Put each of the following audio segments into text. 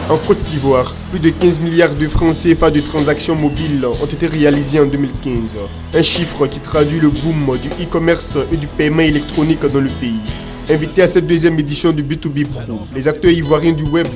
En Côte d'Ivoire, plus de 15 milliards de francs CFA de transactions mobiles ont été réalisés en 2015. Un chiffre qui traduit le boom du e-commerce et du paiement électronique dans le pays. Invités à cette deuxième édition du B2B Pro, les acteurs ivoiriens du web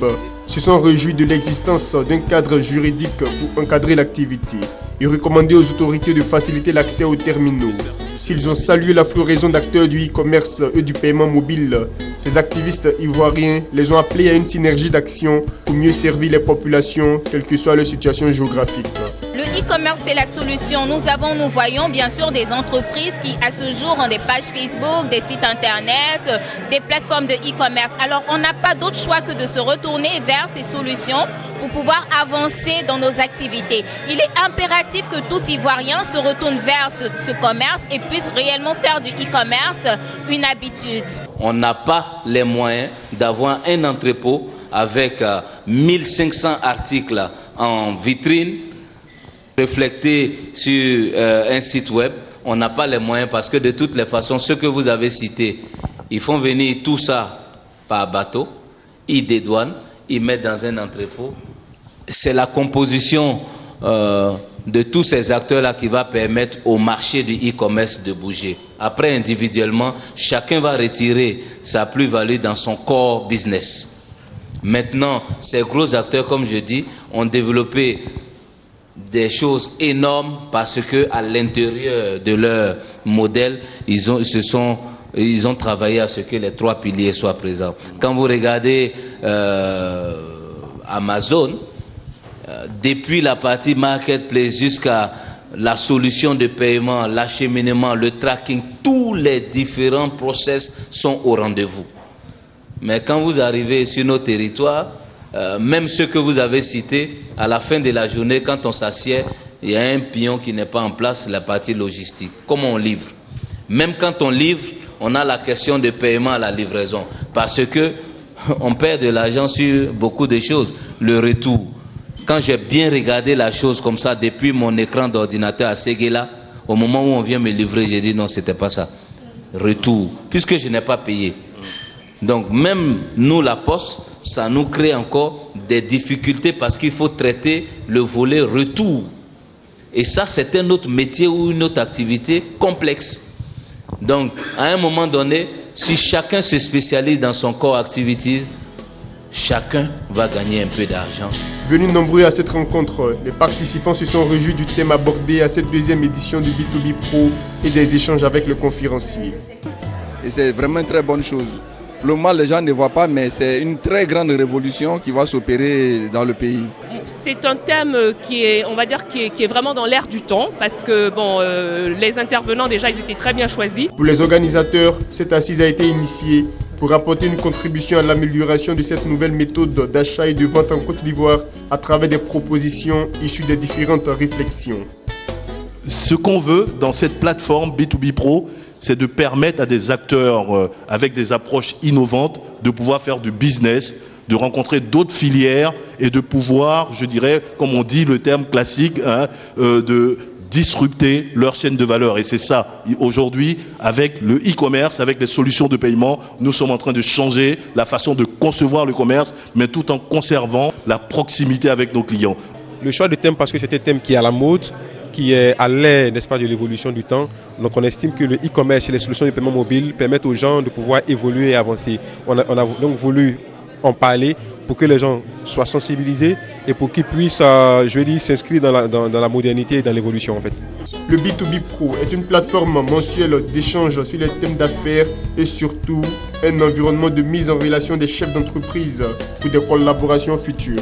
se sont réjouis de l'existence d'un cadre juridique pour encadrer l'activité et recommandé aux autorités de faciliter l'accès aux terminaux. S'ils ont salué la floraison d'acteurs du e-commerce et du paiement mobile, ces activistes ivoiriens les ont appelés à une synergie d'action pour mieux servir les populations, quelle que soit leur situation géographique. Le e-commerce, c'est la solution. Nous voyons bien sûr des entreprises qui, à ce jour, ont des pages Facebook, des sites internet, des plateformes de e-commerce. Alors, on n'a pas d'autre choix que de se retourner vers ces solutions pour pouvoir avancer dans nos activités. Il est impératif que tout Ivoirien se retourne vers ce commerce et puisse réellement faire du e-commerce une habitude. On n'a pas les moyens d'avoir un entrepôt avec 1500 articles en vitrine, reflétés sur un site web. On n'a pas les moyens parce que de toutes les façons, ce que vous avez cité, ils font venir tout ça par bateau, ils dédouanent, ils mettent dans un entrepôt. C'est la composition de tous ces acteurs-là qui va permettre au marché du e-commerce de bouger. Après, individuellement, chacun va retirer sa plus-value dans son core business. Maintenant, ces gros acteurs, comme je dis, ont développé des choses énormes parce que à l'intérieur de leur modèle, ils ont travaillé à ce que les trois piliers soient présents. Quand vous regardez Amazon, depuis la partie marketplace jusqu'à la solution de paiement, l'acheminement, le tracking, tous les différents process sont au rendez-vous. Mais quand vous arrivez sur nos territoires, même ceux que vous avez cités, à la fin de la journée, quand on s'assied, il y a un pion qui n'est pas en place, la partie logistique. Comment on livre? Même quand on livre, on a la question de paiement à la livraison. Parce que on perd de l'argent sur beaucoup de choses. Le retour. Quand j'ai bien regardé la chose comme ça, depuis mon écran d'ordinateur à Séguéla, au moment où on vient me livrer, j'ai dit non, c'était pas ça. Retour. Puisque je n'ai pas payé. Donc même nous, la Poste, ça nous crée encore des difficultés parce qu'il faut traiter le volet retour. Et ça, c'est un autre métier ou une autre activité complexe. Donc, à un moment donné, si chacun se spécialise dans son core activities, chacun va gagner un peu d'argent. Venus nombreux à cette rencontre, les participants se sont réjouis du thème abordé à cette deuxième édition du B2B Pro et des échanges avec le conférencier. Et c'est vraiment une très bonne chose. Le mal, les gens ne voient pas, mais c'est une très grande révolution qui va s'opérer dans le pays. C'est un thème qui est, on va dire, qui est vraiment dans l'air du temps, parce que bon, les intervenants déjà, ils étaient très bien choisis. Pour les organisateurs, cette assise a été initiée pour apporter une contribution à l'amélioration de cette nouvelle méthode d'achat et de vente en Côte d'Ivoire à travers des propositions issues des différentes réflexions. Ce qu'on veut dans cette plateforme B2B Pro, c'est de permettre à des acteurs avec des approches innovantes de pouvoir faire du business, de rencontrer d'autres filières et de pouvoir, je dirais, comme on dit le terme classique, de disrupter leur chaîne de valeur. Et c'est ça, aujourd'hui, avec le e-commerce, avec les solutions de paiement, nous sommes en train de changer la façon de concevoir le commerce, mais tout en conservant la proximité avec nos clients. Le choix de thème, parce que c'est un thème qui est à la mode, qui est à l'air, n'est-ce pas, de l'évolution du temps. Donc on estime que le e-commerce et les solutions de paiement mobile permettent aux gens de pouvoir évoluer et avancer. On a donc voulu en parler pour que les gens soient sensibilisés et pour qu'ils puissent, je veux dire, s'inscrire dans la modernité et dans l'évolution en fait. Le B2B Pro est une plateforme mensuelle d'échange sur les thèmes d'affaires et surtout un environnement de mise en relation des chefs d'entreprise pour des collaborations futures.